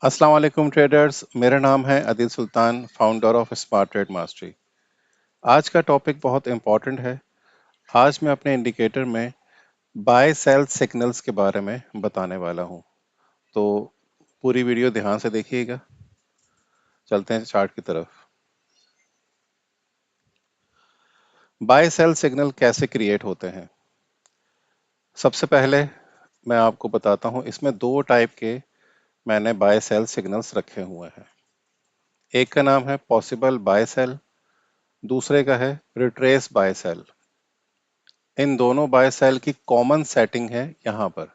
अस्सलाम वालेकुम ट्रेडर्स। मेरा नाम है Adil Sultan, founder of smart trade mastery. आज का टॉपिक बहुत इंपॉर्टेंट है। आज मैं अपने इंडिकेटर में बाय सेल सिग्नल्स के बारे में बताने वाला हूं। तो पूरी वीडियो ध्यान से देखिएगा। चलते हैं चार्ट की तरफ। बाय सेल सिग्नल कैसे क्रिएट होते हैं? सबसे पहले मैं आपको बताता हूं, इसमें दो टाइप के मैंने बाय सेल सिग्नल्स रखे हुए हैं। एक का नाम है पॉसिबल बाय सेल, दूसरे का है रिट्रेस बाय सेल। इन दोनों बाय सेल की कॉमन सेटिंग है यहाँ पर।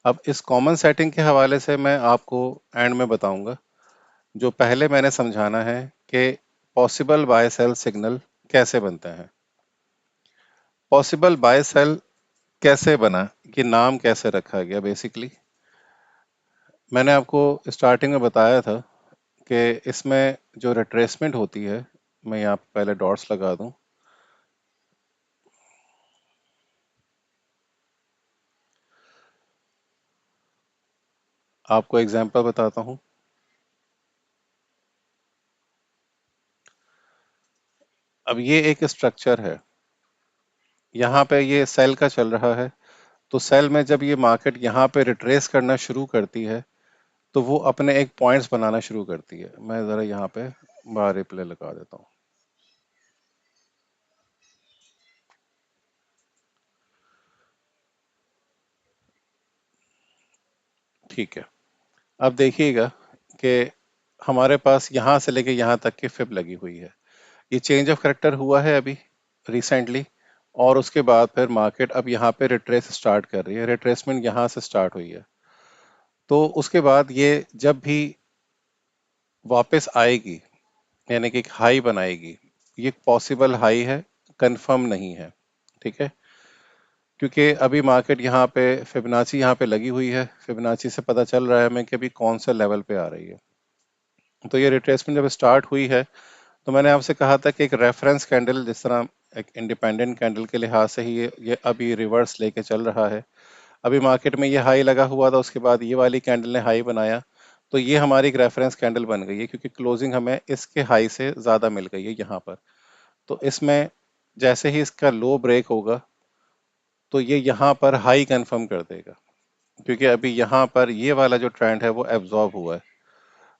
अब इस कॉमन सेटिंग के हवाले से मैं आपको एंड में बताऊंगा। जो पहले मैंने समझाना है कि पॉसिबल बाय सेल सिग्नल कैसे बनते हैं। पॉसिबल बाय सेल कैसे बना, कि नाम कैसे रखा गया, बेसिकली मैंने आपको स्टार्टिंग में बताया था कि इसमें जो रिट्रेसमेंट होती है, मैं यहाँ पे पहले डॉट्स लगा दूं। आपको एग्जांपल बताता हूं। अब ये एक स्ट्रक्चर है, यहाँ पे ये सेल का चल रहा है। तो सेल में जब ये मार्केट यहाँ पे रिट्रेस करना शुरू करती है तो वो अपने एक पॉइंट्स बनाना शुरू करती है। मैं ज़रा यहाँ पे बाहर रिप्ले लगा देता हूँ। ठीक है। अब देखिएगा कि हमारे पास यहाँ से लेके यहाँ तक की फिब लगी हुई है। ये चेंज ऑफ करेक्टर हुआ है अभी रिसेंटली, और उसके बाद फिर मार्केट अब यहाँ पे रिट्रेस स्टार्ट कर रही है। रिट्रेसमेंट यहाँ से स्टार्ट हुई है। तो उसके बाद ये जब भी वापस आएगी, यानी कि एक हाई बनाएगी, ये पॉसिबल हाई है, कंफर्म नहीं है। ठीक है, क्योंकि अभी मार्केट यहाँ पे फिबोनाची यहाँ पे लगी हुई है। फिबोनाची से पता चल रहा है हमें कि अभी कौन से लेवल पे आ रही है। तो ये रिट्रेसमेंट जब स्टार्ट हुई है, तो मैंने आपसे कहा था कि एक रेफरेंस कैंडल, जिस तरह एक इंडिपेंडेंट कैंडल के लिहाज से ही ये अभी रिवर्स लेके चल रहा है। अभी मार्केट में ये हाई लगा हुआ था, उसके बाद ये वाली कैंडल ने हाई बनाया। तो ये हमारी एक रेफरेंस कैंडल बन गई है, क्योंकि क्लोजिंग हमें इसके हाई से ज़्यादा मिल गई है यहाँ पर। तो इसमें जैसे ही इसका लो ब्रेक होगा, तो ये यहाँ पर हाई कंफर्म कर देगा, क्योंकि अभी यहाँ पर ये वाला जो ट्रेंड है वो एब्जॉर्ब हुआ है।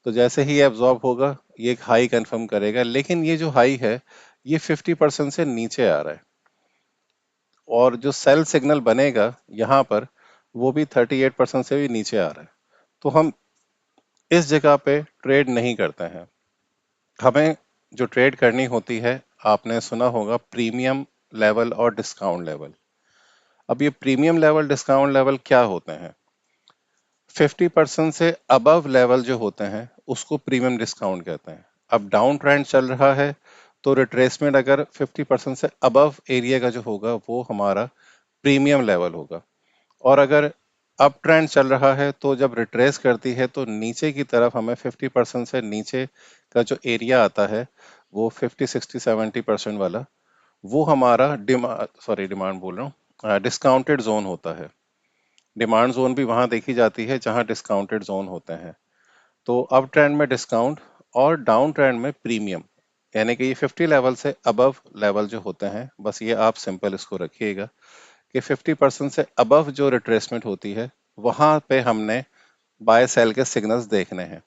तो जैसे ही एब्जॉर्ब होगा, ये एक हाई कंफर्म करेगा। लेकिन ये जो हाई है, ये 50% से नीचे आ रहा है, और जो सेल सिग्नल बनेगा यहाँ पर, वो भी 38% से भी नीचे आ रहा है। तो हम इस जगह पे ट्रेड नहीं करते हैं। हमें जो ट्रेड करनी होती है, आपने सुना होगा प्रीमियम लेवल और डिस्काउंट लेवल। अब ये प्रीमियम लेवल डिस्काउंट लेवल क्या होते हैं? 50% से अबव लेवल जो होते हैं उसको प्रीमियम डिस्काउंट कहते हैं। अब डाउन ट्रेंड चल रहा है, तो रिट्रेसमेंट अगर 50% से अबव एरिया का जो होगा वो हमारा प्रीमियम लेवल होगा। और अगर अप ट्रेंड चल रहा है, तो जब रिट्रेस करती है तो नीचे की तरफ हमें 50% से नीचे का जो एरिया आता है, वो 50 60 70% वाला, वो हमारा डिमांड बोल रहा हूँ, डिस्काउंटेड जोन होता है। डिमांड जोन भी वहां देखी जाती है जहां डिस्काउंटेड जोन होते हैं। तो अप ट्रेंड में डिस्काउंट और डाउन ट्रेंड में प्रीमियम, यानी कि ये 50 लेवल से अबव लेवल जो होते हैं, बस ये आप सिंपल इसको रखिएगा कि 50% से अबव जो रिट्रेसमेंट होती है, वहां पे हमने बाय सेल के सिग्नल्स देखने हैं।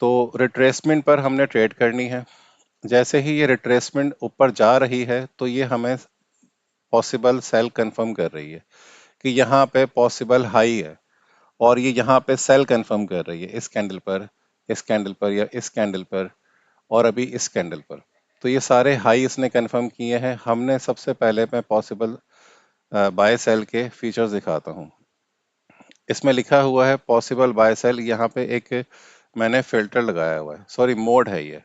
तो रिट्रेसमेंट पर हमने ट्रेड करनी है। जैसे ही ये रिट्रेसमेंट ऊपर जा रही है, तो ये हमें पॉसिबल सेल कंफर्म कर रही है कि यहाँ पे पॉसिबल हाई है, और ये यहाँ पे सेल कंफर्म कर रही है इस कैंडल पर, इस कैंडल पर, या इस कैंडल पर, और अभी इस कैंडल पर। तो ये सारे हाई इसने कंफर्म किए हैं। हमने सबसे पहले मैं पॉसिबल बाय सेल के फीचर्स दिखाता हूँ। इसमें लिखा हुआ है पॉसिबल बाय सेल। यहाँ पे एक मैंने फिल्टर लगाया हुआ है, सॉरी मोड है ये,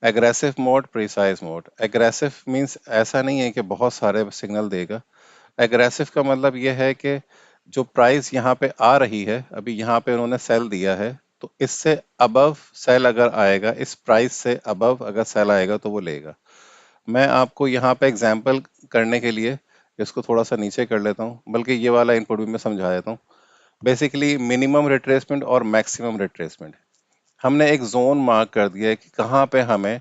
aggressive mode, precise mode. Aggressive means ऐसा नहीं है कि बहुत सारे सिग्नल देगा। एग्रेसिव का मतलब ये है कि जो प्राइस यहाँ पे आ रही है, अभी यहाँ पे उन्होंने सेल दिया है, तो इससे अबव सेल अगर आएगा, इस प्राइस से अबव अगर सेल आएगा तो वो लेगा। मैं आपको यहाँ पे एग्जांपल करने के लिए इसको थोड़ा सा नीचे कर लेता हूँ, बल्कि ये वाला इनपुट भी मैं समझा देता हूँ। बेसिकली मिनिमम रिट्रेसमेंट और मैक्सिमम रिट्रेसमेंट। हमने एक जोन मार्क कर दिया है कि कहाँ पे हमें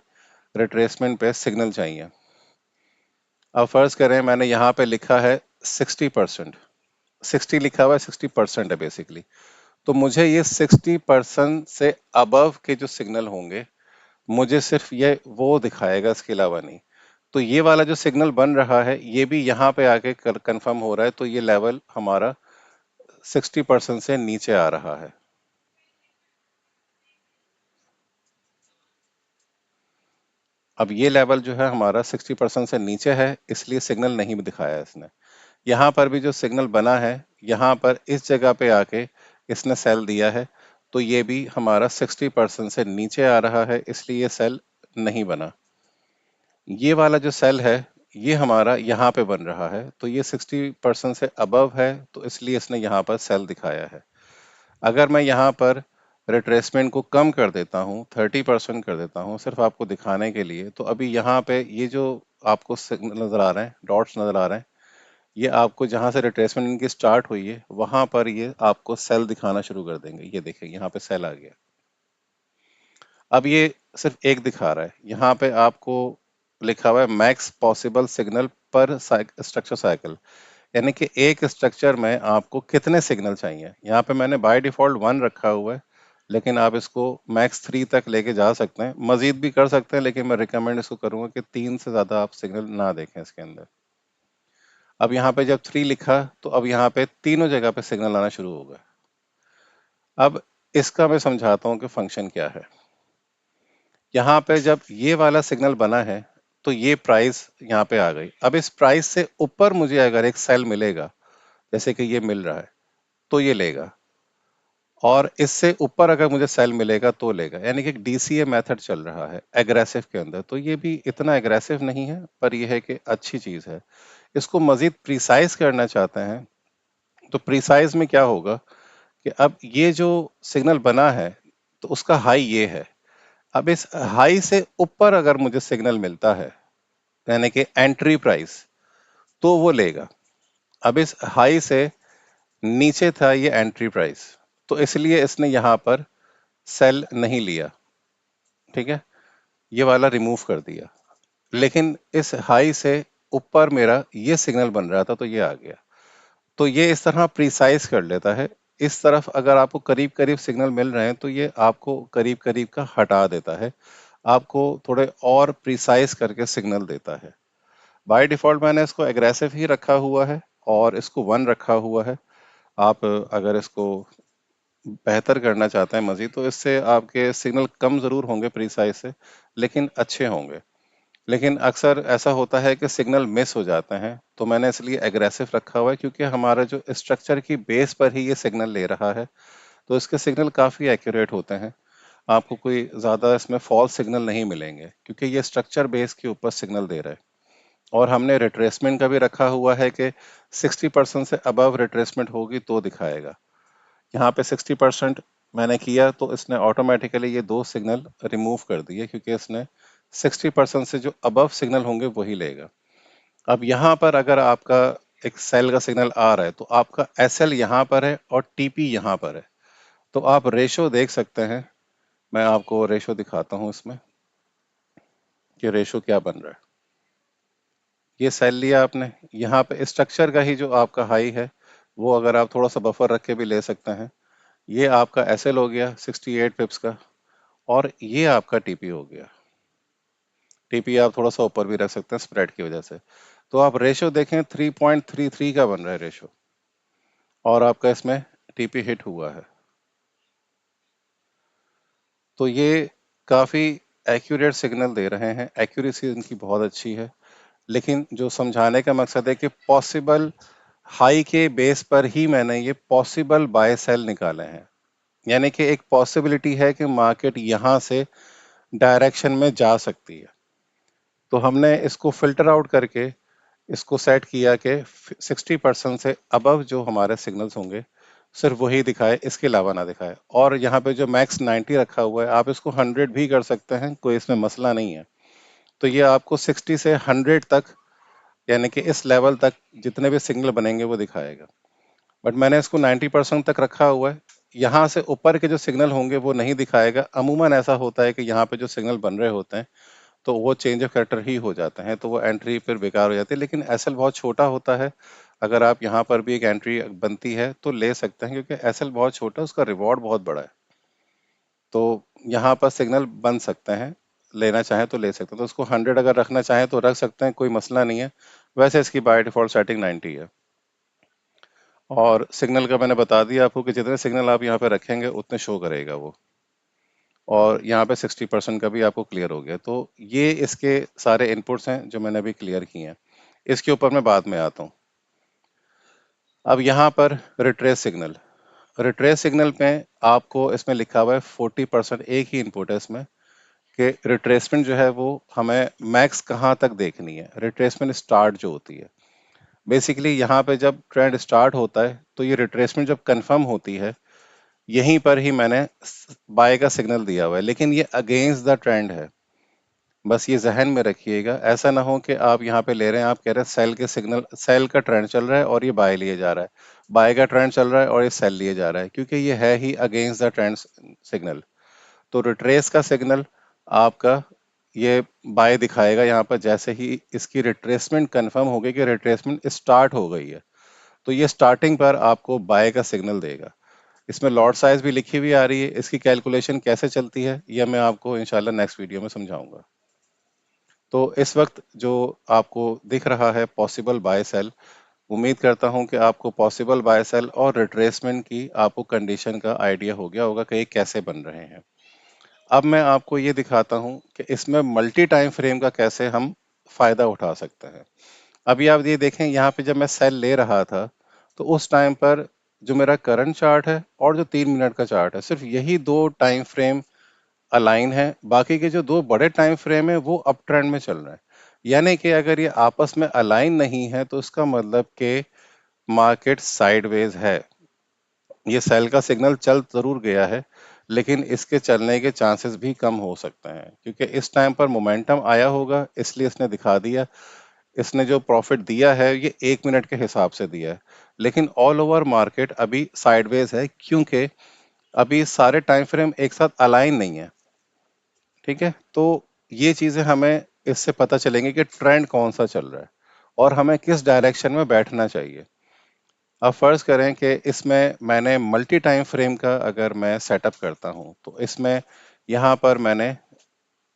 रिट्रेसमेंट पे सिग्नल चाहिए। अब फर्ज करें मैंने यहाँ पे लिखा है 60%, 60 लिखा हुआ है, 60% है बेसिकली। तो मुझे ये 60% से अबव के जो सिग्नल होंगे मुझे सिर्फ ये वो दिखाएगा, इसके अलावा नहीं। तो ये वाला जो सिग्नल बन रहा है ये भी यहाँ पे आके कंफर्म हो रहा है, तो ये लेवल हमारा 60% से नीचे आ रहा है। अब ये लेवल जो है हमारा 60% से नीचे है, इसलिए सिग्नल नहीं भी दिखाया है इसने। यहाँ पर भी जो सिग्नल बना है, यहाँ पर इस जगह पे आके इसने सेल दिया है, तो ये भी हमारा 60% से नीचे आ रहा है, इसलिए ये सेल नहीं बना। ये वाला जो सेल है ये हमारा यहाँ पे बन रहा है, तो ये 60% से अबव है, तो इसलिए इसने यहाँ पर सेल दिखाया है। अगर मैं यहाँ पर रिट्रेसमेंट को कम कर देता हूँ, 30% कर देता हूँ सिर्फ आपको दिखाने के लिए, तो अभी यहाँ पे ये जो आपको सिग्नल नजर आ रहे हैं, डॉट्स नजर आ रहे हैं, ये आपको जहां से रिट्रेसमेंट इनकी स्टार्ट हुई है वहां पर ये आपको सेल दिखाना शुरू कर देंगे। ये देखें यहाँ पे सेल आ गया। अब ये सिर्फ एक दिखा रहा है, यहाँ पे आपको लिखा हुआ है मैक्स पॉसिबल सिग्नल पर स्ट्रक्चर साइकिल, यानी कि एक स्ट्रक्चर में आपको कितने सिग्नल चाहिए। यहाँ पे मैंने बाय डिफॉल्ट 1 रखा हुआ है, लेकिन आप इसको मैक्स 3 तक लेके जा सकते हैं, मजीद भी कर सकते हैं, लेकिन मैं रिकमेंड इसको करूंगा कि 3 से ज्यादा आप सिग्नल ना देखें इसके अंदर। अब यहाँ पे जब 3 लिखा तो अब यहाँ पे तीनों जगह पे सिग्नल आना शुरू होगा। अब इसका मैं समझाता हूँ कि फंक्शन क्या है। यहाँ पे जब ये वाला सिग्नल बना है तो ये प्राइस यहाँ पे आ गई। अब इस प्राइस से ऊपर मुझे अगर एक सेल मिलेगा, जैसे कि ये मिल रहा है, तो ये लेगा, और इससे ऊपर अगर मुझे सेल मिलेगा तो लेगा, यानी कि एक डीसीए मेथड चल रहा है एग्रेसिव के अंदर। तो ये भी इतना एग्रेसिव नहीं है, पर यह है कि अच्छी चीज है। इसको मजीद प्रिसाइज करना चाहते हैं तो प्रिसाइज में क्या होगा कि अब ये जो सिग्नल बना है तो उसका हाई ये है। अब इस हाई से ऊपर अगर मुझे सिग्नल मिलता है, यानी कि एंट्री प्राइस, तो वो लेगा। अब इस हाई से नीचे था ये एंट्री प्राइस, तो इसलिए इसने यहां पर सेल नहीं लिया, ठीक है, ये वाला रिमूव कर दिया। लेकिन इस हाई से ऊपर मेरा ये सिग्नल बन रहा था तो ये आ गया। तो ये इस तरह प्रिसाइज कर लेता है। इस तरफ अगर आपको करीब करीब सिग्नल मिल रहे हैं तो ये आपको करीब करीब का हटा देता है, आपको थोड़े और प्रिसाइज करके सिग्नल देता है। बाय डिफॉल्ट मैंने इसको एग्रेसिव ही रखा हुआ है और इसको 1 रखा हुआ है। आप अगर इसको बेहतर करना चाहते हैं मजीद, तो इससे आपके सिग्नल कम जरूर होंगे प्रिसाइज से, लेकिन अच्छे होंगे। लेकिन अक्सर ऐसा होता है कि सिग्नल मिस हो जाते हैं, तो मैंने इसलिए एग्रेसिव रखा हुआ है, क्योंकि हमारा जो स्ट्रक्चर की बेस पर ही ये सिग्नल ले रहा है, तो इसके सिग्नल काफ़ी एक्यूरेट होते हैं। आपको कोई ज़्यादा इसमें फॉल्स सिग्नल नहीं मिलेंगे, क्योंकि ये स्ट्रक्चर बेस के ऊपर सिग्नल दे रहा है। और हमने रिट्रेसमेंट का भी रखा हुआ है कि 60% से अबव रिट्रेसमेंट होगी तो दिखाएगा। यहाँ पे 60% मैंने किया तो इसने ऑटोमेटिकली ये दो सिग्नल रिमूव कर दिए, क्योंकि इसने 60% से जो अबव सिग्नल होंगे वही लेगा। अब यहाँ पर अगर आपका एक सेल का सिग्नल आ रहा है तो आपका एस एल यहाँ पर है और टीपी यहाँ पर है, तो आप रेशो देख सकते हैं। मैं आपको रेशो दिखाता हूँ इसमें कि रेशो क्या बन रहा है। ये सेल लिया आपने, यहाँ पे स्ट्रक्चर का ही जो आपका हाई है वो अगर आप थोड़ा सा बफर रख के भी ले सकते हैं। ये आपका एस एल हो गया 68 पिप्स का, और ये आपका टीपी हो गया। टीपी आप थोड़ा सा ऊपर भी रख सकते हैं स्प्रेड की वजह से। तो आप रेशो देखें 3.33 का बन रहा है रेशो, और आपका इसमें टीपी हिट हुआ है। तो ये काफ़ी एक्यूरेट सिग्नल दे रहे हैं, एक्यूरेसी इनकी बहुत अच्छी है। लेकिन जो समझाने का मकसद है कि पॉसिबल हाई के बेस पर ही मैंने ये पॉसिबल बाय सेल निकाले हैं, यानी कि एक पॉसिबिलिटी है कि मार्केट यहाँ से डायरेक्शन में जा सकती है। तो हमने इसको फिल्टर आउट करके इसको सेट किया कि 60% से अबव जो हमारे सिग्नल्स होंगे सिर्फ वही दिखाए, इसके अलावा ना दिखाए। और यहाँ पे जो मैक्स 90 रखा हुआ है, आप इसको 100 भी कर सकते हैं, कोई इसमें मसला नहीं है। तो ये आपको 60 से 100 तक, यानी कि इस लेवल तक जितने भी सिग्नल बनेंगे वो दिखाएगा। बट मैंने इसको 90% तक रखा हुआ है। यहाँ से ऊपर के जो सिग्नल होंगे वो नहीं दिखाएगा। अमूमन ऐसा होता है कि यहाँ पे जो सिग्नल बन रहे होते हैं तो वो चेंज ऑफ कैरेक्टर ही हो जाते हैं, तो वो एंट्री फिर बेकार हो जाती है। लेकिन एसएल बहुत छोटा होता है। अगर आप यहाँ पर भी एक एंट्री बनती है तो ले सकते हैं, क्योंकि एसएल बहुत छोटा है, उसका रिवॉर्ड बहुत बड़ा है। तो यहाँ पर सिग्नल बन सकते हैं, लेना चाहें तो ले सकते हैं। तो उसको 100 अगर रखना चाहें तो रख सकते हैं, कोई मसला नहीं है। वैसे इसकी बाय डिफॉल्ट सेटिंग 90 है। और सिग्नल का मैंने बता दिया आपको कि जितने सिग्नल आप यहाँ पे रखेंगे उतने शो करेगा वो। और यहाँ पे 60% का भी आपको क्लियर हो गया। तो ये इसके सारे इनपुट्स हैं जो मैंने अभी क्लियर किए हैं। इसके ऊपर मैं बाद में आता हूँ। अब यहाँ पर रिट्रेस सिग्नल, रिट्रेस सिग्नल पे आपको इसमें लिखा हुआ है 40%, एक ही इनपुट है इसमें, कि रिट्रेसमेंट जो है वो हमें मैक्स कहाँ तक देखनी है। रिट्रेसमेंट स्टार्ट जो होती है, बेसिकली यहाँ पे जब ट्रेंड स्टार्ट होता है तो ये रिट्रेसमेंट जब कंफर्म होती है, यहीं पर ही मैंने बाय का सिग्नल दिया हुआ है, लेकिन ये अगेंस्ट द ट्रेंड है। बस ये जहन में रखिएगा। ऐसा ना हो कि आप यहाँ पे ले रहे हैं, आप कह रहे हैं सेल के सिग्नल, सेल का ट्रेंड चल रहा है और ये बाय लिए जा रहा है, बाय का ट्रेंड चल रहा है और ये सेल लिए जा रहा है, क्योंकि ये है ही अगेंस्ट द ट्रेंड सिग्नल। तो रिट्रेस का सिग्नल आपका ये बाय दिखाएगा यहाँ पर, जैसे ही इसकी रिट्रेसमेंट कंफर्म हो गई कि रिट्रेसमेंट स्टार्ट हो गई है, तो ये स्टार्टिंग पर आपको बाय का सिग्नल देगा। इसमें लॉट साइज भी लिखी हुई आ रही है। इसकी कैलकुलेशन कैसे चलती है यह मैं आपको इंशाल्लाह नेक्स्ट वीडियो में समझाऊंगा। तो इस वक्त जो आपको दिख रहा है पॉसिबल बाय सेल, उम्मीद करता हूं कि आपको पॉसिबल बाय सेल और रिट्रेसमेंट की आपको कंडीशन का आइडिया हो गया होगा कि ये कैसे बन रहे हैं। अब मैं आपको ये दिखाता हूं कि इसमें मल्टी टाइम फ्रेम का कैसे हम फायदा उठा सकते हैं। अभी आप ये देखें, यहाँ पे जब मैं सेल ले रहा था तो उस टाइम पर जो मेरा करंट चार्ट है और जो 3 मिनट का चार्ट है, सिर्फ यही दो टाइम फ्रेम अलाइन है। बाकी के जो दो बड़े टाइम फ्रेम है वो अप ट्रेंड में चल रहे हैं। यानी कि अगर ये आपस में अलाइन नहीं है तो इसका मतलब कि मार्केट साइडवेज है। ये सेल का सिग्नल चल जरूर गया है, लेकिन इसके चलने के चांसेस भी कम हो सकते हैं, क्योंकि इस टाइम पर मोमेंटम आया होगा इसलिए इसने दिखा दिया। इसने जो प्रॉफिट दिया है ये 1 मिनट के हिसाब से दिया है, लेकिन ऑल ओवर मार्केट अभी साइडवेज है, क्योंकि अभी सारे टाइम फ्रेम एक साथ अलाइन नहीं है। ठीक है, तो ये चीजें हमें इससे पता चलेंगे कि ट्रेंड कौन सा चल रहा है और हमें किस डायरेक्शन में बैठना चाहिए। अब फर्ज करें कि इसमें मैंने मल्टी टाइम फ्रेम का अगर मैं सेटअप करता हूं, तो इसमें यहाँ पर मैंने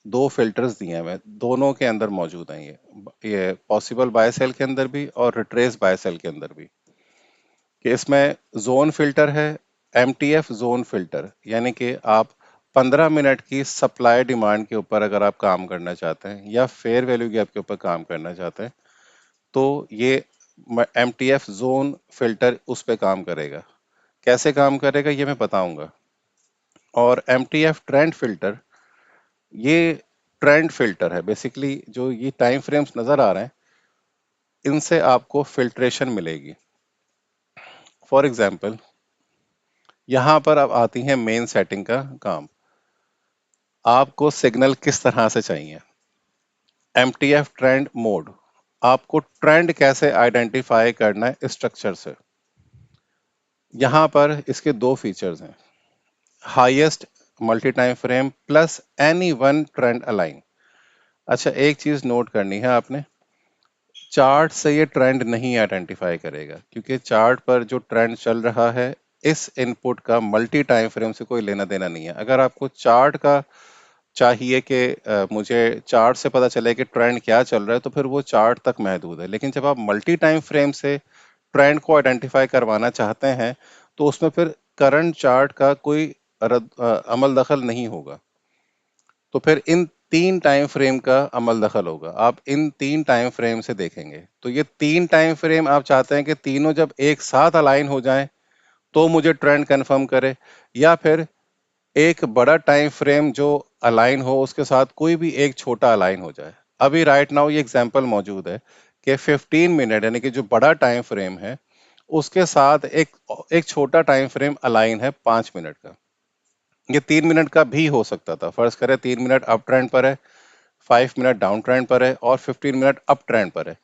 दो फिल्टर्स दिए हैं, दोनों के अंदर मौजूद हैं। ये पॉसिबल बाय सेल के अंदर भी और रिट्रेस बाय सेल के अंदर भी, कि इसमें जोन फिल्टर है, एमटीएफ जोन फिल्टर, यानी कि आप 15 मिनट की सप्लाई डिमांड के ऊपर अगर आप काम करना चाहते हैं या फेयर वैल्यू गैप के ऊपर काम करना चाहते हैं, तो ये एमटीएफ जोन फिल्टर उस पर काम करेगा। कैसे काम करेगा ये मैं बताऊंगा। और एमटीएफ ट्रेंड फिल्टर, ये ट्रेंड फिल्टर है। बेसिकली जो ये टाइम फ्रेम्स नजर आ रहे हैं, इनसे आपको फिल्ट्रेशन मिलेगी। फॉर एग्जाम्पल, यहाँ पर अब आती है मेन सेटिंग का काम। आपको सिग्नल किस तरह से चाहिए? एमटीएफ ट्रेंड मोड, आपको ट्रेंड कैसे आइडेंटिफाई करना है स्ट्रक्चर से। यहाँ पर इसके दो फीचर्स हैं, highest multi time frame plus any one trend align. अच्छा, एक चीज नोट करनी है आपने, चार्ट से ये ट्रेंड नहीं आइडेंटिफाई करेगा, क्योंकि चार्ट पर जो ट्रेंड चल रहा है इस इनपुट का मल्टी टाइम फ्रेम से कोई लेना देना नहीं है। अगर आपको चार्ट का चाहिए कि मुझे चार्ट से पता चले कि ट्रेंड क्या चल रहा है, तो फिर वो चार्ट तक महदूद है। लेकिन जब आप मल्टी टाइम फ्रेम से ट्रेंड को आइडेंटिफाई करवाना चाहते हैं, तो उसमें फिर करंट चार्ट का कोई अमल दखल नहीं होगा। तो फिर इन तीन टाइम फ्रेम का अमल दखल होगा। आप इन तीन टाइम फ्रेम से देखेंगे, तो ये तीन टाइम फ्रेम आप चाहते हैं कि तीनों जब एक साथ अलाइन हो जाएं तो मुझे ट्रेंड कंफर्म करे, या फिर एक बड़ा टाइम फ्रेम जो अलाइन हो उसके साथ कोई भी एक छोटा अलाइन हो जाए। अभी राइट नाउ ये एग्जांपल मौजूद है कि 15 मिनट यानी कि जो बड़ा टाइम फ्रेम है उसके साथ एक एक छोटा टाइम फ्रेम अलाइन है 5 मिनट का। ये 3 मिनट का भी हो सकता था। फर्ज करें 3 मिनट अप ट्रेंड पर है, 5 मिनट डाउन ट्रेंड पर है और 15 मिनट अप ट्रेंड पर है।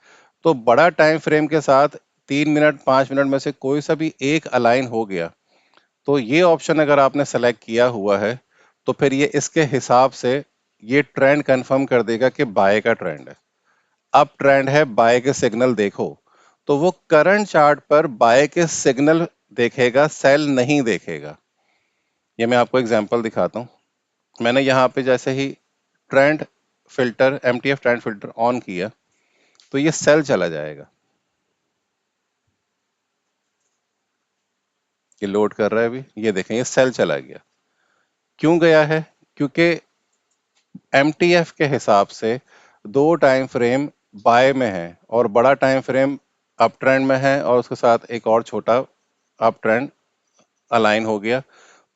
तो बड़ा टाइम फ्रेम के साथ 3 मिनट 5 मिनट में से कोई सा भी एक अलाइन हो गया, तो ये ऑप्शन अगर आपने सेलेक्ट किया हुआ है तो फिर ये इसके हिसाब से ये ट्रेंड कंफर्म कर देगा कि बाय का ट्रेंड है। अप ट्रेंड है, बाय के सिग्नल देखो, तो वो करंट चार्ट पर बाय के सिग्नल देखेगा, सेल नहीं देखेगा। ये मैं आपको एग्जांपल दिखाता हूँ। मैंने यहाँ पे जैसे ही trend filter, MTF trend filter on किया तो ये सेल चला जाएगा। ये लोड कर रहा है अभी, ये देखें ये सेल चला गया। क्यों गया है? क्योंकि एमटीएफ के हिसाब से दो टाइम फ्रेम बाय में है और बड़ा टाइम फ्रेम अप ट्रेंड में है और उसके साथ एक और छोटा अप ट्रेंड अलाइन हो गया,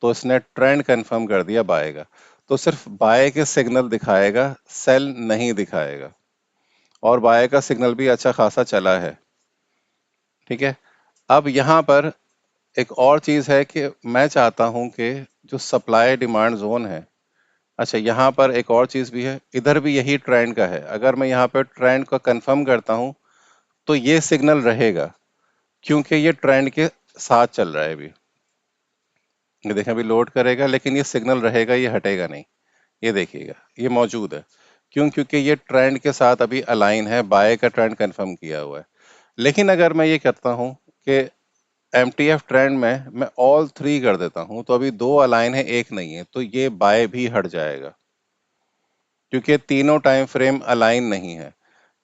तो इसने ट्रेंड कंफर्म कर दिया बाय का। तो सिर्फ बाय के सिग्नल दिखाएगा, सेल नहीं दिखाएगा। और बाय का सिग्नल भी अच्छा खासा चला है। ठीक है। अब यहाँ पर एक और चीज है कि मैं चाहता हूं कि जो सप्लाई डिमांड जोन है, अच्छा यहाँ पर एक और चीज भी है, इधर भी यही ट्रेंड का है। अगर मैं यहाँ पर ट्रेंड को कंफर्म करता हूं तो ये सिग्नल रहेगा, क्योंकि ये ट्रेंड के साथ चल रहा है अभी। ये देखें अभी लोड करेगा लेकिन ये सिग्नल रहेगा, ये हटेगा नहीं। ये देखिएगा ये मौजूद है। क्यों? क्योंकि ये ट्रेंड के साथ अभी अलाइन है, बाय का ट्रेंड कंफर्म किया हुआ है। लेकिन अगर मैं ये करता हूं कि एमटीएफ ट्रेंड में मैं ऑल थ्री कर देता हूं, तो अभी दो अलाइन है, एक नहीं है, तो ये बाय भी हट जाएगा, क्योंकि तीनों टाइम फ्रेम अलाइन नहीं है।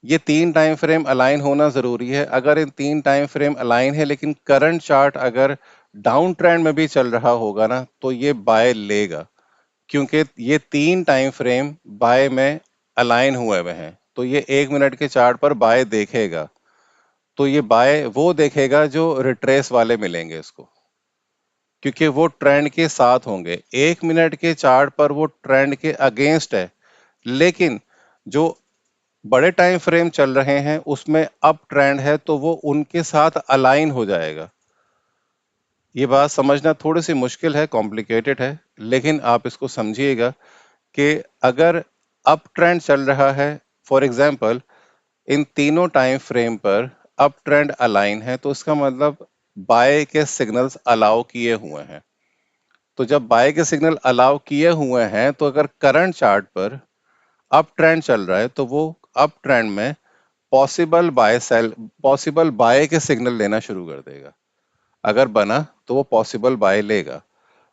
ये तीन टाइम फ्रेम अलाइन होना जरूरी है। अगर इन तीन टाइम फ्रेम अलाइन है लेकिन करंट चार्ट अगर डाउन ट्रेंड में भी चल रहा होगा ना, तो ये बाय लेगा, क्योंकि ये तीन टाइम फ्रेम बाय में अलाइन हुए हुए हैं। तो ये 1 मिनट के चार्ट पर बाय देखेगा, तो ये बाय वो देखेगा जो रिट्रेस वाले मिलेंगे इसको, क्योंकि वो ट्रेंड के साथ होंगे। 1 मिनट के चार्ट पर वो ट्रेंड के अगेंस्ट है, लेकिन जो बड़े टाइम फ्रेम चल रहे हैं उसमें अप ट्रेंड है, तो वो उनके साथ अलाइन हो जाएगा। ये बात समझना थोड़ी सी मुश्किल है, कॉम्प्लिकेटेड है, लेकिन आप इसको समझिएगा कि अगर अप ट्रेंड चल रहा है, फॉर एग्जांपल इन तीनों टाइम फ्रेम पर अप ट्रेंड अलाइन है, तो इसका मतलब बाय के सिग्नल्स अलाउ किए हुए हैं। तो जब बाय के सिग्नल अलाउ किए हुए हैं, तो अगर करंट चार्ट पर अप ट्रेंड चल रहा है तो वो अप ट्रेंड में पॉसिबल बाय के सिग्नल लेना शुरू कर देगा। अगर बना तो वो पॉसिबल बाय लेगा।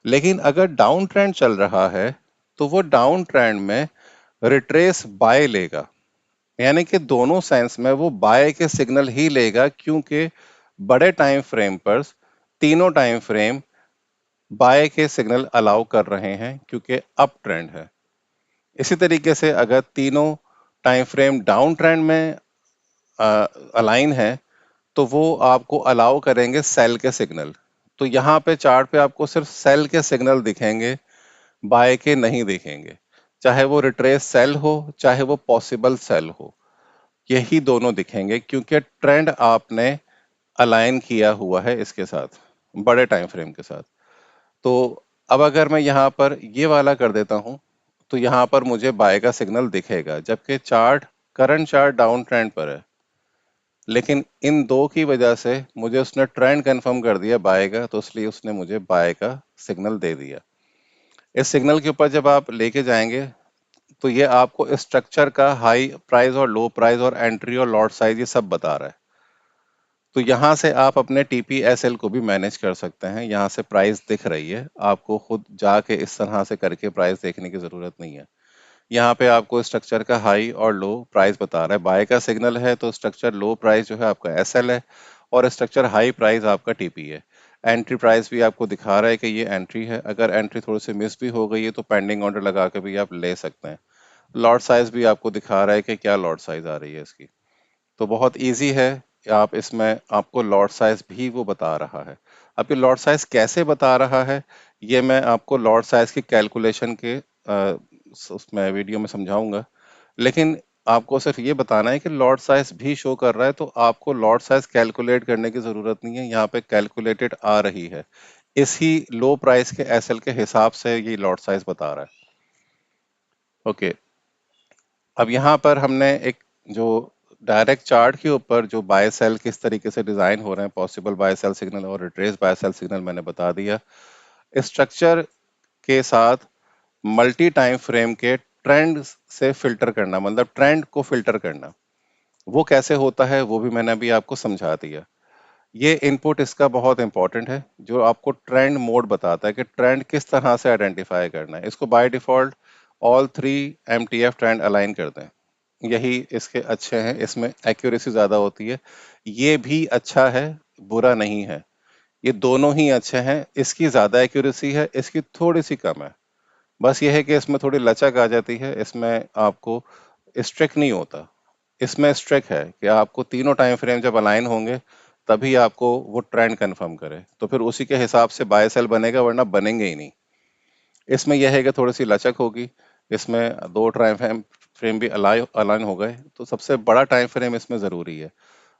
लेकिन अगर डाउन ट्रेंड चल रहा है तो वो डाउन ट्रेंड में रिट्रेस बाय लेगा। यानी कि दोनों सेंस में वो बाय के सिग्नल ही लेगा, क्योंकि बड़े टाइम फ्रेम पर तीनों टाइम फ्रेम बाय के सिग्नल अलाउ कर रहे हैं, क्योंकि अप ट्रेंड है। इसी तरीके से अगर तीनों टाइम फ्रेम डाउन ट्रेंड में अलाइन है, तो वो आपको अलाउ करेंगे सेल के सिग्नल। तो यहाँ पे चार्ट पे आपको सिर्फ सेल के सिग्नल दिखेंगे, बाय के नहीं दिखेंगे। चाहे वो रिट्रेस सेल हो, चाहे वो पॉसिबल सेल हो, यही दोनों दिखेंगे, क्योंकि ट्रेंड आपने अलाइन किया हुआ है इसके साथ, बड़े टाइम फ्रेम के साथ। तो अब अगर मैं यहाँ पर ये वाला कर देता हूँ, तो यहाँ पर मुझे बाय का सिग्नल दिखेगा, जबकि chart current chart down trend पर है। लेकिन इन दो की वजह से मुझे उसने ट्रेंड कंफर्म कर दिया बाय का, तो इसलिए उसने मुझे बाय का सिग्नल दे दिया। इस सिग्नल के ऊपर जब आप लेके जाएंगे, तो ये आपको स्ट्रक्चर का हाई प्राइस और लो प्राइस और एंट्री और लॉट साइज ये सब बता रहा है। तो यहाँ से आप अपने टीपीएसएल को भी मैनेज कर सकते हैं। यहाँ से प्राइस दिख रही है, आपको खुद जाके इस तरह से करके प्राइस देखने की जरूरत नहीं है। यहाँ पे आपको स्ट्रक्चर का हाई और लो प्राइस बता रहा है। बाय का सिग्नल है तो स्ट्रक्चर लो प्राइस जो है आपका एसएल है, और स्ट्रक्चर हाई प्राइस आपका टीपी है। एंट्री प्राइस भी आपको दिखा रहा है कि ये एंट्री है। अगर एंट्री थोड़ी सी मिस भी हो गई है तो पेंडिंग ऑर्डर लगा के भी आप ले सकते हैं। लॉट साइज भी आपको दिखा रहा है कि क्या लॉट साइज आ रही है इसकी। तो बहुत इजी है। आप इसमें आपको लॉट साइज भी वो बता रहा है। अब ये लॉट साइज कैसे बता रहा है, ये मैं आपको लॉट साइज की कैलकुलेशन के उसमें वीडियो में समझाऊंगा। लेकिन आपको सिर्फ ये बताना है कि लॉट साइज भी शो कर रहा है, तो आपको लॉट साइज कैलकुलेट करने की जरूरत नहीं है। यहाँ पे कैलकुलेटेड आ रही है, इसी लो प्राइस के एसएल के हिसाब से ये लॉट साइज बता रहा है। ओके। अब यहाँ पर हमने एक जो डायरेक्ट चार्ट के ऊपर जो बाय सेल किस तरीके से डिजाइन हो रहे हैं, पॉसिबल बाय सेल सिग्नल और रिट्रेस बाय सेल सिग्नल मैंने बता दिया। स्ट्रक्चर के साथ मल्टी टाइम फ्रेम के ट्रेंड से फिल्टर करना, मतलब ट्रेंड को फिल्टर करना, वो कैसे होता है वो भी मैंने अभी आपको समझा दिया। ये इनपुट इसका बहुत इंपॉर्टेंट है, जो आपको ट्रेंड मोड बताता है कि ट्रेंड किस तरह से आइडेंटिफाई करना है। इसको by default all three MTF trend align कर दें, यही इसके अच्छे हैं, इसमें एक्यूरेसी ज्यादा होती है। ये भी अच्छा है, बुरा नहीं है, ये दोनों ही अच्छे हैं। इसकी ज्यादा एक्यूरेसी है, इसकी थोड़ी सी कम है। बस ये है कि इसमें थोड़ी लचक आ जाती है, इसमें आपको स्ट्रिक नहीं होता। इसमें स्ट्रिक है कि आपको तीनों टाइम फ्रेम जब अलाइन होंगे तभी आपको वो ट्रेंड कंफर्म करे, तो फिर उसी के हिसाब से बाय सेल बनेगा, वरना बनेंगे ही नहीं। इसमें यह है कि थोड़ी सी लचक होगी। इसमें दो टाइम फ्रेम फ्रेम भी अलाइन अलाइन हो गए, तो सबसे बड़ा टाइम फ्रेम इसमें जरूरी है।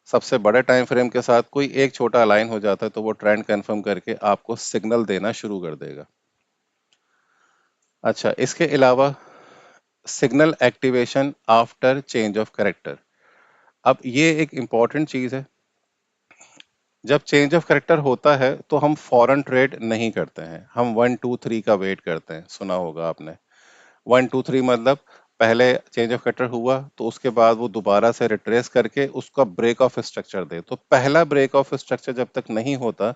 सबसे बड़े टाइम फ्रेम के साथ कोई एक छोटा अलाइन हो जाता है तो वो ट्रेंड कंफर्म करके आपको सिग्नल देना शुरू कर देगा। अच्छा, इसके अलावा signal activation after change of character. अब ये एक इंपॉर्टेंट चीज है। जब चेंज ऑफ कैरेक्टर होता है तो हम फॉरन ट्रेड नहीं करते हैं, हम 1 2 3 का वेट करते हैं। सुना होगा आपने 1 2 3, मतलब पहले चेंज ऑफ कैरेक्टर हुआ तो उसके बाद वो दोबारा से रिट्रेस करके उसका ब्रेक ऑफ स्ट्रक्चर दे। तो पहला ब्रेक ऑफ स्ट्रक्चर जब तक नहीं होता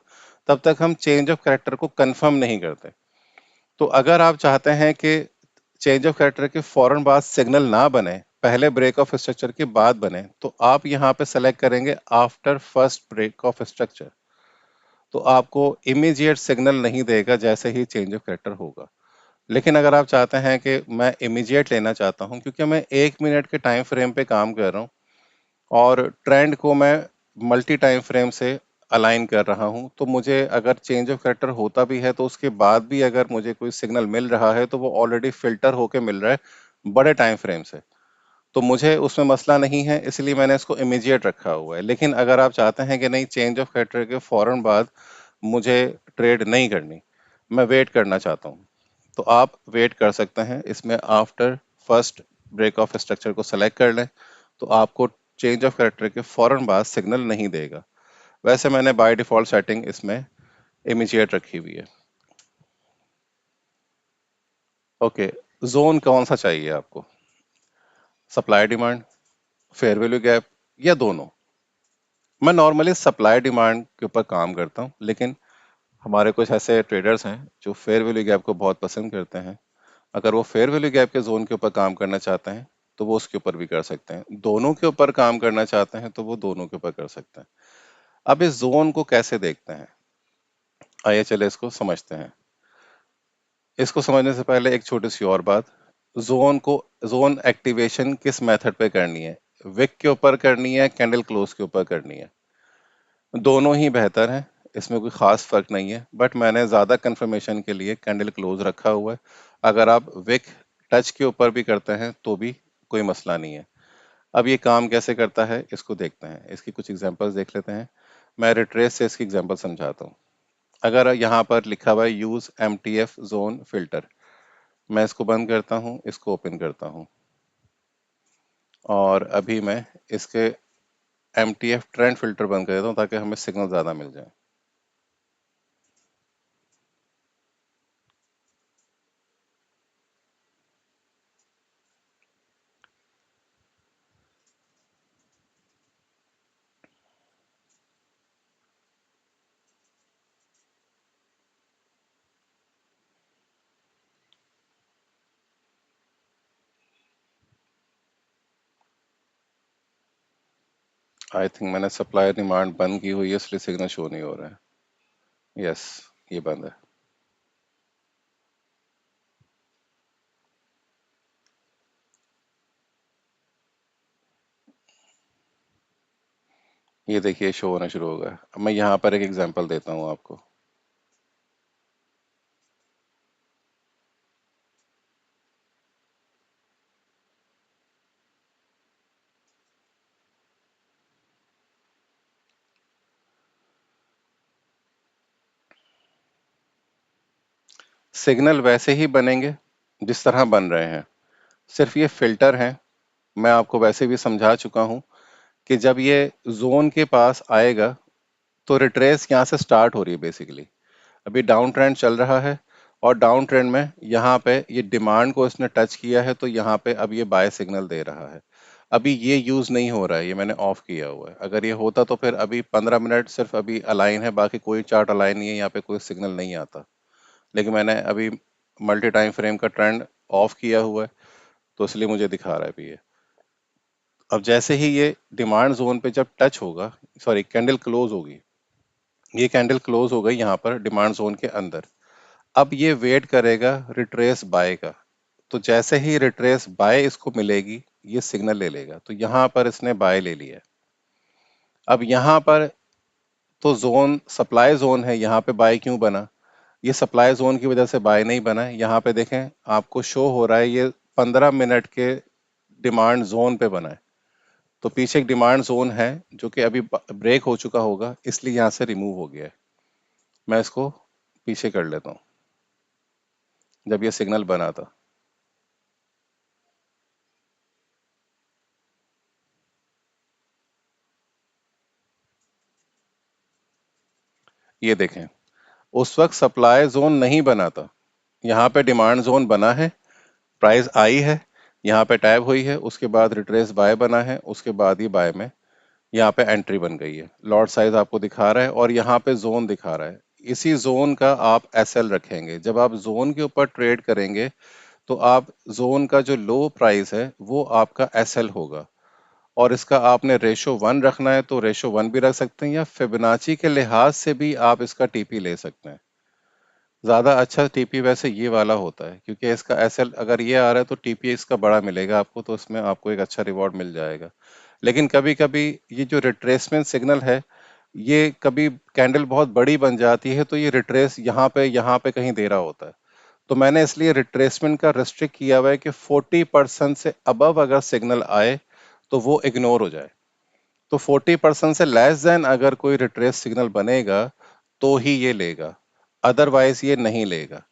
तब तक हम चेंज ऑफ कैरेक्टर को कंफर्म नहीं करते। तो अगर आप चाहते हैं कि चेंज ऑफ कैरेक्टर के फौरन बाद सिग्नल ना बने, पहले ब्रेक ऑफ स्ट्रक्चर के बाद बने, तो आप यहाँ पे सेलेक्ट करेंगे after first break of structure. तो आपको इमीडिएट सिग्नल नहीं देगा जैसे ही चेंज ऑफ कैरेक्टर होगा। लेकिन अगर आप चाहते हैं कि मैं इमीडिएट लेना चाहता हूं, क्योंकि मैं 1 मिनट के टाइम फ्रेम पे काम कर रहा हूं और ट्रेंड को मैं मल्टी टाइम फ्रेम से अलाइन कर रहा हूं, तो मुझे अगर चेंज ऑफ कैरेक्टर होता भी है तो उसके बाद भी अगर मुझे कोई सिग्नल मिल रहा है तो वो ऑलरेडी फिल्टर होके मिल रहा है बड़े टाइम फ्रेम से, तो मुझे उसमें मसला नहीं है, इसलिए मैंने इसको इमीडिएट रखा हुआ है। लेकिन अगर आप चाहते हैं कि नहीं, चेंज ऑफ कैरेक्टर के फौरन बाद मुझे ट्रेड नहीं करनी, मैं वेट करना चाहता हूँ, तो आप वेट कर सकते हैं। इसमें after first break of structure को सेलेक्ट कर लें तो आपको चेंज ऑफ कैरेक्टर के फौरन बाद सिग्नल नहीं देगा। वैसे मैंने बाय डिफॉल्ट सेटिंग इसमें इमीडिएट रखी हुई है। ओके, जोन कौन सा चाहिए आपको? Supply demand, fair value gap, या दोनों? मैं नॉर्मली सप्लाई डिमांड के ऊपर काम करता हूँ, लेकिन हमारे कुछ ऐसे ट्रेडर्स हैं जो फेयर वैल्यू गैप को बहुत पसंद करते हैं। अगर वो फेयर वैल्यू गैप के जोन के ऊपर काम करना चाहते हैं तो वो उसके ऊपर भी कर सकते हैं, दोनों के ऊपर काम करना चाहते हैं तो वो दोनों के ऊपर कर सकते हैं। अब इस जोन को कैसे देखते हैं, आइए चले इसको समझते हैं। इसको समझने से पहले एक छोटी सी और बात, जोन को, जोन एक्टिवेशन किस मेथड पे करनी है, विक के ऊपर करनी है, कैंडल क्लोज के ऊपर करनी है? दोनों ही बेहतर हैं, इसमें कोई खास फर्क नहीं है, बट मैंने ज्यादा कंफर्मेशन के लिए कैंडल क्लोज रखा हुआ है। अगर आप विक टच के ऊपर भी करते हैं तो भी कोई मसला नहीं है। अब ये काम कैसे करता है इसको देखते हैं, इसकी कुछ एग्जांपल्स देख लेते हैं। मैं रिट्रेस से इसकी एग्जांपल समझाता हूँ। अगर यहाँ पर लिखा हुआ है यूज एमटीएफ जोन फिल्टर, मैं इसको बंद करता हूँ, इसको ओपन करता हूँ, और अभी मैं इसके एमटीएफ ट्रेंड फिल्टर बंद कर देता हूँ ताकि हमें सिग्नल ज्यादा मिल जाए। आई थिंक मैंने सप्लाई डिमांड बंद की हुई है, इसलिए सिग्नल शो नहीं हो रहा है। यस, ये बंद है। ये देखिए शो होना शुरू हो गया। अब मैं यहाँ पर एक एग्जांपल देता हूँ आपको। सिग्नल वैसे ही बनेंगे जिस तरह बन रहे हैं, सिर्फ ये फिल्टर हैं। मैं आपको वैसे भी समझा चुका हूँ कि जब ये जोन के पास आएगा तो रिट्रेस यहाँ से स्टार्ट हो रही है बेसिकली। अभी डाउन ट्रेंड चल रहा है और डाउन ट्रेंड में यहाँ पे ये डिमांड को इसने टच किया है, तो यहाँ पे अब ये बाय सिग्नल दे रहा है। अभी ये यूज नहीं हो रहा है, ये मैंने ऑफ किया हुआ है। अगर ये होता तो फिर अभी 15 मिनट सिर्फ अभी अलाइन है, बाकी कोई चार्ट अलाइन नहीं है, यहाँ पे कोई सिग्नल नहीं आता। लेकिन मैंने अभी मल्टी टाइम फ्रेम का ट्रेंड ऑफ किया हुआ है, तो इसलिए मुझे दिखा रहा है अभी ये। अब जैसे ही ये डिमांड जोन पे जब टच होगा, सॉरी कैंडल क्लोज होगी, ये कैंडल क्लोज हो गई यहाँ पर डिमांड जोन के अंदर। अब ये वेट करेगा रिट्रेस बाय का। तो जैसे ही रिट्रेस बाय इसको मिलेगी, ये सिग्नल ले लेगा। तो यहाँ पर इसने बाय ले लिया। अब यहाँ पर तो जोन सप्लाई जोन है, यहाँ पे बाय क्यों बना? ये सप्लाई जोन की वजह से बाय नहीं बना है। यहाँ पे देखें, आपको शो हो रहा है ये 15 मिनट के डिमांड जोन पे बना है। तो पीछे एक डिमांड जोन है जो कि अभी ब्रेक हो चुका होगा, इसलिए यहाँ से रिमूव हो गया है। मैं इसको पीछे कर लेता हूँ जब ये सिग्नल बना था। ये देखें, उस वक्त सप्लाई जोन नहीं बना था, यहाँ पे डिमांड जोन बना है, प्राइस आई है, यहाँ पे टैब हुई है, उसके बाद रिट्रेस बाय बना है, उसके बाद ही बाय में यहाँ पे एंट्री बन गई है। लॉट साइज आपको दिखा रहा है और यहाँ पे जोन दिखा रहा है। इसी जोन का आप एसएल रखेंगे। जब आप जोन के ऊपर ट्रेड करेंगे तो आप जोन का जो लो प्राइस है वो आपका एसएल होगा। और इसका आपने रेशो 1 रखना है तो रेशो 1 भी रख सकते हैं, या फिबोनाची के लिहाज से भी आप इसका टीपी ले सकते हैं। ज्यादा अच्छा टीपी वैसे ये वाला होता है, क्योंकि इसका एसएल अगर ये आ रहा है तो टीपी इसका बड़ा मिलेगा आपको, तो इसमें आपको एक अच्छा रिवॉर्ड मिल जाएगा। लेकिन कभी कभी ये जो रिट्रेसमेंट सिग्नल है, ये कभी कैंडल बहुत बड़ी बन जाती है, तो ये रिट्रेस यहाँ पे कहीं दे रहा होता है। तो मैंने इसलिए रिट्रेसमेंट का रिस्ट्रिक्ट किया हुआ है कि 40% से अबव अगर सिग्नल आए तो वो इग्नोर हो जाए। तो 40% से लेस देन अगर कोई रिट्रेस सिग्नल बनेगा तो ही ये लेगा, अदरवाइज ये नहीं लेगा।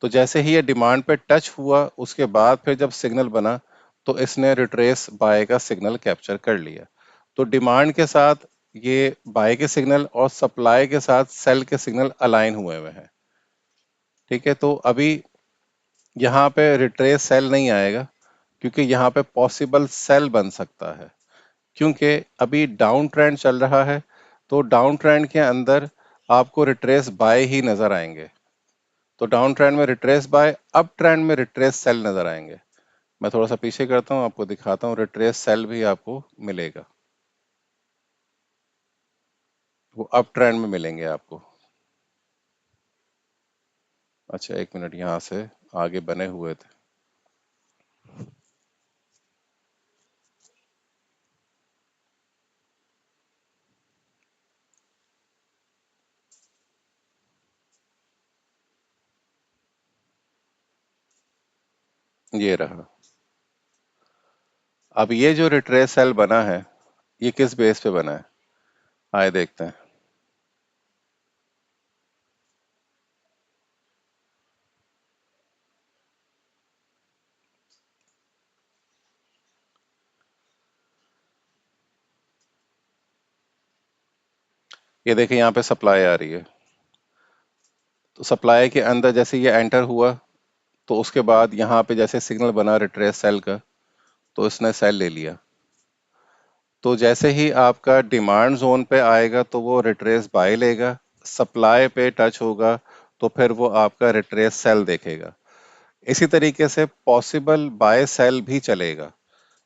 तो जैसे ही ये डिमांड पे टच हुआ, उसके बाद फिर जब सिग्नल बना तो इसने रिट्रेस बाय का सिग्नल कैप्चर कर लिया। तो डिमांड के साथ ये बाय के सिग्नल और सप्लाई के साथ सेल के सिग्नल अलाइन हुए हुए हैं। ठीक है, तो अभी यहाँ पे रिट्रेस सेल नहीं आएगा, क्योंकि यहाँ पे पॉसिबल सेल बन सकता है, क्योंकि अभी डाउन ट्रेंड चल रहा है। तो डाउन ट्रेंड के अंदर आपको रिट्रेस बाय ही नजर आएंगे। तो डाउन ट्रेंड में रिट्रेस बाय, अप ट्रेंड में रिट्रेस सेल नजर आएंगे। मैं थोड़ा सा पीछे करता हूँ, आपको दिखाता हूँ, रिट्रेस सेल भी आपको मिलेगा, वो अप ट्रेंड में मिलेंगे आपको। अच्छा, एक मिनट, यहाँ से आगे बने हुए थे। ये रहा। अब ये जो रिट्रेस सेल बना है, ये किस बेस पे बना है, आए देखते हैं। ये देखिए, यहाँ पे सप्लाई आ रही है। तो सप्लाई के अंदर जैसे ये एंटर हुआ, तो उसके बाद यहाँ पे जैसे सिग्नल बना रिट्रेस सेल का, तो इसने सेल ले लिया। तो जैसे ही आपका डिमांड जोन पे आएगा तो वो रिट्रेस बाय लेगा, सप्लाई पे टच होगा तो फिर वो आपका रिट्रेस सेल देखेगा। इसी तरीके से पॉसिबल बाय सेल भी चलेगा।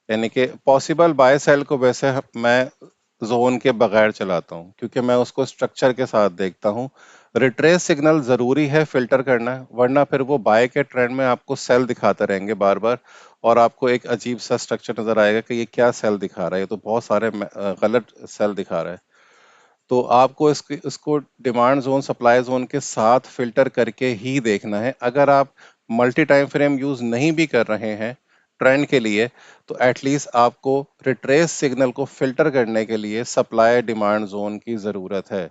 यानी कि पॉसिबल बाय सेल को वैसे मैं जोन के बगैर चलाता हूँ, क्योंकि मैं उसको स्ट्रक्चर के साथ देखता हूँ। रिट्रेस सिग्नल जरूरी है फिल्टर करना, वरना फिर वो बाय के ट्रेंड में आपको सेल दिखाते रहेंगे बार बार, और आपको एक अजीब सा स्ट्रक्चर नजर आएगा कि ये क्या सेल दिखा रहा है, ये तो बहुत सारे गलत सेल दिखा रहा है। तो आपको इसको डिमांड जोन सप्लाई जोन के साथ फिल्टर करके ही देखना है। अगर आप मल्टी टाइम फ्रेम यूज नहीं भी कर रहे हैं ट्रेंड के लिए, तो एटलीस्ट आपको रिट्रेस सिग्नल को फिल्टर करने के लिए सप्लाई डिमांड जोन की जरूरत है।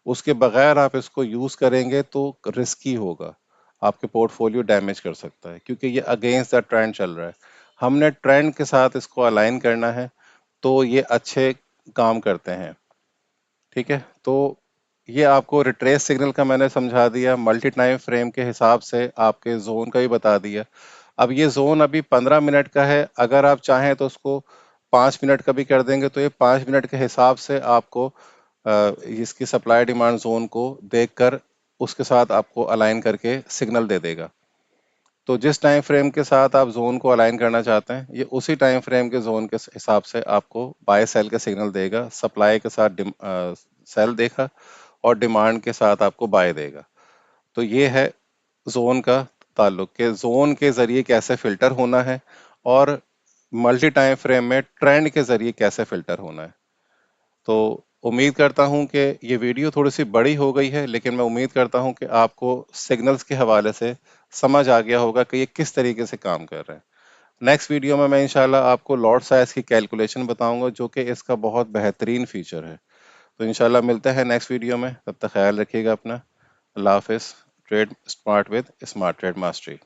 उसके बगैर आप इसको यूज करेंगे तो रिस्की होगा, आपके पोर्टफोलियो डैमेज कर सकता है, क्योंकि ये अगेंस्ट द ट्रेंड चल रहा है। हमने ट्रेंड के साथ इसको अलाइन करना है, तो ये अच्छे काम करते हैं। ठीक है, तो ये आपको रिट्रेस सिग्नल का मैंने समझा दिया, मल्टी टाइम फ्रेम के हिसाब से आपके जोन का भी बता दिया। अब ये जोन अभी 15 मिनट का है, अगर आप चाहें तो उसको 5 मिनट का भी कर देंगे, तो ये 5 मिनट के हिसाब से आपको इसकी सप्लाई डिमांड जोन को देखकर उसके साथ आपको अलाइन करके सिग्नल दे देगा। तो जिस टाइम फ्रेम के साथ आप जोन को अलाइन करना चाहते हैं, ये उसी टाइम फ्रेम के जोन के हिसाब से आपको बाय सेल का सिग्नल देगा। सप्लाई के साथ सेल देखा और डिमांड के साथ आपको बाय देगा। तो ये है जोन का ताल्लुक, के जोन के जरिए कैसे फिल्टर होना है और मल्टी टाइम फ्रेम में ट्रेंड के जरिए कैसे फिल्टर होना है। तो उम्मीद करता हूं कि ये वीडियो थोड़ी सी बड़ी हो गई है, लेकिन मैं उम्मीद करता हूं कि आपको सिग्नल्स के हवाले से समझ आ गया होगा कि ये किस तरीके से काम कर रहे हैं। नेक्स्ट वीडियो में मैं इंशाल्लाह आपको लॉट साइज की कैलकुलेशन बताऊंगा, जो कि इसका बहुत बेहतरीन फीचर है। तो इंशाल्लाह मिलते हैं नेक्स्ट वीडियो में, तब तक ख्याल रखिएगा अपना। अल्लाह हाफिज। Trade smart with smart trade mastery.